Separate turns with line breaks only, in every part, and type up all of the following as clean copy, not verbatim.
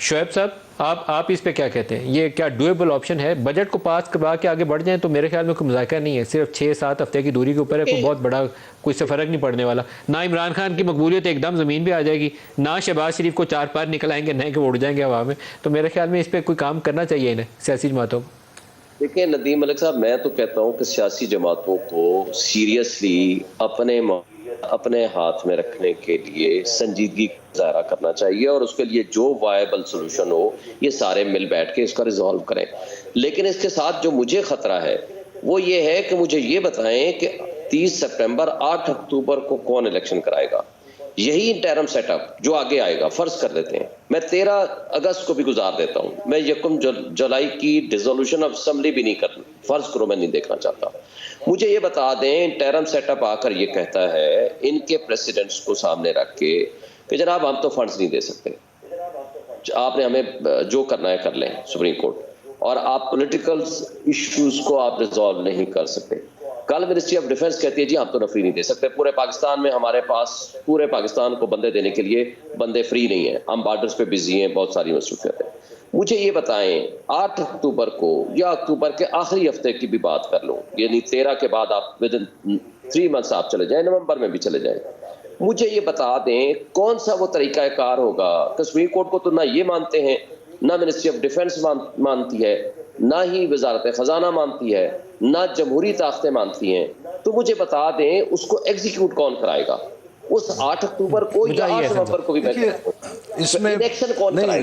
شعیب صاحب آپ اس پہ کیا کہتے ہیں؟ یہ کیا ڈویبل آپشن ہے؟ بجٹ کو پاس کروا کے آگے بڑھ جائیں تو میرے خیال میں کوئی مذاکرہ نہیں ہے، صرف 6-7 ہفتے کی دوری کے اوپر ہے، کوئی بہت بڑا کوئی سے فرق نہیں پڑنے والا۔ نہ عمران خان کی مقبولیت ایک دم زمین پہ آ جائے گی، نہ شہباز شریف کو 4 نکل آئیں گے، نہ کہ وہ اڑ جائیں گے ہوا میں۔ تو میرے خیال میں اس پہ کوئی کام کرنا چاہیے انہیں، سیاسی جماعتوں کو۔
دیکھیں ندیم ملک صاحب، میں تو کہتا ہوں کہ سیاسی جماعتوں کو سیریسلی اپنے ہاتھ میں رکھنے کے لیے سنجیدگی کا مظاہرہ کرنا چاہیے، اور اس کے لیے جو وائبل سولوشن ہو یہ سارے مل بیٹھ کے اس کا ریزالو کریں۔ لیکن اس کے ساتھ جو مجھے خطرہ ہے وہ یہ ہے کہ مجھے یہ بتائیں کہ 30 سپٹمبر 8 اکتوبر کو کون الیکشن کرائے گا؟ یہی انٹرم سیٹ اپ جو آگے آئے گا، فرض کر لیتے ہیں میں 13 اگست کو بھی گزار دیتا ہوں، میں 1 جولائی کی ڈیزولوشن آف اسمبلی بھی نہیں کرنا، فرض کرو میں نہیں دیکھنا چاہتا۔ مجھے یہ بتا دیں انٹرم سیٹ اپ آ کر یہ کہتا ہے ان کے پریسیڈنٹس کو سامنے رکھ کے کہ جناب ہم تو فنڈز نہیں دے سکتے، آپ نے ہمیں جو کرنا ہے کر لیں سپریم کورٹ، اور آپ پولیٹیکل ایشوز کو آپ ریزالو نہیں کر سکتے۔ کل منسٹری آف ڈیفنس کہتی ہے جی ہم تو نفری نہیں دے سکتے، پورے پاکستان میں ہمارے پاس پورے پاکستان کو بندے دینے کے لیے بندے فری نہیں ہیں، ہم بارڈرز پہ بزی ہیں، بہت ساری مصروفیت ہیں۔ مجھے یہ بتائیں 8 اکتوبر کو یا اکتوبر کے آخری ہفتے کی بھی بات کر لوں، یعنی 13 کے بعد آپ ود ان 3 منتھس آپ چلے جائیں، نومبر میں بھی چلے جائیں، مجھے یہ بتا دیں کون سا وہ طریقہ کار ہوگا کہ سپریم کورٹ کو تو نہ یہ مانتے ہیں، نہ منسٹری آف ڈیفنس مانتی ہے، نہ ہی وزارت خزانہ مانتی ہے، نہ جمہوری طاقتیں مانتی ہیں، تو مجھے بتا دیں اس کو ایگزیکیوٹ کون کرائے گا اس 8 اکتوبر کو یا 8 نومبر کو بھی؟ میں
اس میں
الیکشن کون کرائے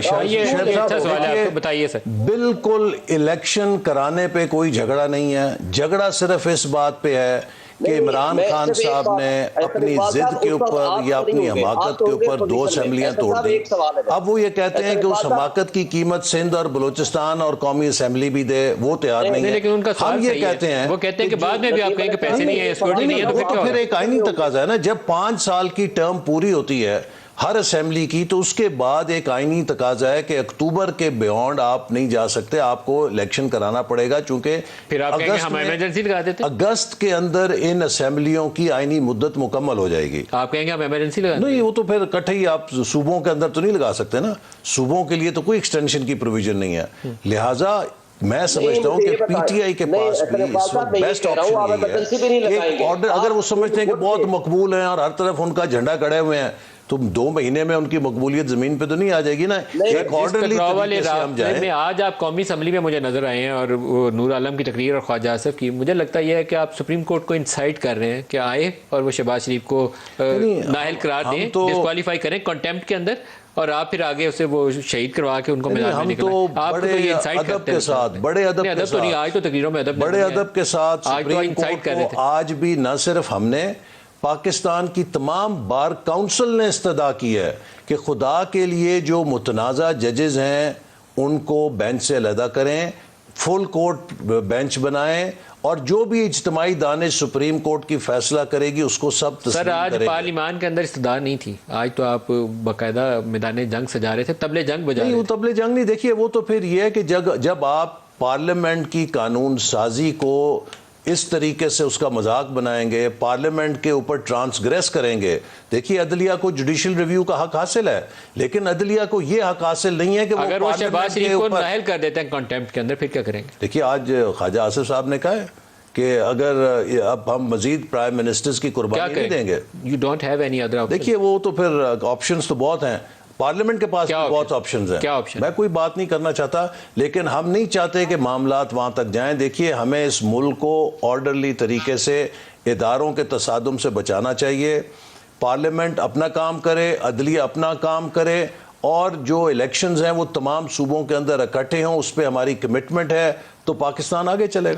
گا؟
بتائیے سر۔
بالکل الیکشن کرانے پہ کوئی جھگڑا نہیں ہے، جھگڑا صرف اس بات پہ ہے کہ عمران خان صاحب نے اپنی ضد کے اوپر یا اپنی حماقت کے اوپر 2 اسمبلیاں توڑ دیں۔ اب وہ یہ کہتے ہیں کہ اس حماقت کی قیمت سندھ اور بلوچستان اور قومی اسمبلی بھی دے، وہ تیار نہیں ہے۔
لیکن ان کا
ہم یہ کہتے ہیں،
وہ کہتے ہیں کہ بعد میں بھی آپ کہیں کہ پیسے نہیں ہیں، سیکورٹی نہیں ہے، تو
وہ پھر ایک آئینی تقاضا ہے نا، جب 5 سال کی ٹرم پوری ہوتی ہے ہر اسمبلی کی، تو اس کے بعد ایک آئینی تقاضا ہے کہ اکتوبر کے بیونڈ آپ نہیں جا سکتے، آپ کو الیکشن کرانا پڑے گا، چونکہ
پھر آپ کہیں گے ہم ایمرجنسی لگا دیتے ہیں۔
اگست کے اندر ان اسمبلیوں کی آئینی مدت مکمل ہو جائے گی۔
آپ کہیں گے ہم ایمرجنسی لگا دیتے ہیں؟
نہیں، وہ تو پھر اکٹھے ہی آپ صوبوں کے اندر تو نہیں لگا سکتے نا، صوبوں کے لیے تو کوئی ایکسٹینشن کی پروویژن نہیں ہے، لہٰذا میں سمجھتا ہوں کہ پی ٹی آئی کے پاس بھی اس وقت بیسٹ آپشن یہی ہے، ایک آرڈر اگر وہ سمجھتے ہیں کہ بہت مقبول ہیں اور ہر طرف ان کا جھنڈا گڑے ہوئے ہیں، تو 2 مہینے میں ان کی مقبولیت زمین پہ تو نہیں آ جائے گی نا۔ ایک آرڈرلی طریقے سے ہم جائیں۔
میں آج آپ قومی اسمبلی میں مجھے نظر آئے ہیں، اور نور عالم کی تقریر اور خواجہ آصف کی، مجھے لگتا یہ ہے کہ آپ سپریم کورٹ کو انسائٹ کر رہے ہیں کہ آئے اور وہ شہباز شریف کو نااہل قرار دیں، ڈسکوالیفائی کریں کنٹیمپٹ کے اندر، اور آپ پھر آگے اسے وہ شہید کروا کے ان کو میدان میں نکلیں۔ آپ
بڑے ادب کے ساتھ، بڑے ادب کے ساتھ،
آج تو تقریروں میں ادب،
بڑے ادب کے ساتھ سپریم کورٹ کو آج بھی نہ صرف ہم نے، پاکستان کی تمام بار کاؤنسل نے استدعا کی ہے کہ خدا کے لیے جو متنازع ججز ہیں ان کو بینچ سے علیحدہ کریں، فل کورٹ بینچ بنائیں، اور جو بھی اجتماعی دانش سپریم کورٹ کی فیصلہ کرے گی اس کو سب تسلیم کریں۔
سر آج پارلیمان کے اندر استدعا نہیں تھی، آج تو آپ باقاعدہ میدان جنگ سجا رہے تھے، طبلِ جنگ بجا رہے تھے۔
نہیں، وہ طبلِ جنگ نہیں، دیکھیے وہ تو پھر یہ ہے کہ جب آپ پارلیمنٹ کی قانون سازی کو اس طریقے سے اس کا مذاق بنائیں گے، پارلیمنٹ کے اوپر ٹرانسگریس کریں گے، دیکھیے عدلیہ کو جوڈیشل ریویو کا حق حاصل ہے، لیکن عدلیہ کو یہ حق حاصل نہیں ہے کہ وہ
اگر وہ شہباز شریف کو نااہل کر دیتے ہیں کنٹیمپٹ کے اندر، پھر کیا کریں گے؟
دیکھیے آج خواجہ آصف صاحب نے کہا ہے کہ اگر اب ہم مزید پرائم منسٹرز کی قربانی نہیں دیں گے،
You don't have any other option.
دیکھیے وہ تو پھر آپشنز تو بہت ہیں، پارلیمنٹ کے پاس بھی بہت آپشنز ہیں، میں کوئی بات نہیں کرنا چاہتا، لیکن ہم نہیں چاہتے کہ معاملات وہاں تک جائیں۔ دیکھیے ہمیں اس ملک کو آرڈرلی طریقے سے اداروں کے تصادم سے بچانا چاہیے، پارلیمنٹ اپنا کام کرے، عدلیہ اپنا کام کرے، اور جو الیکشنز ہیں وہ تمام صوبوں کے اندر اکٹھے ہوں، اس پہ ہماری کمٹمنٹ ہے، تو پاکستان آگے چلے گا۔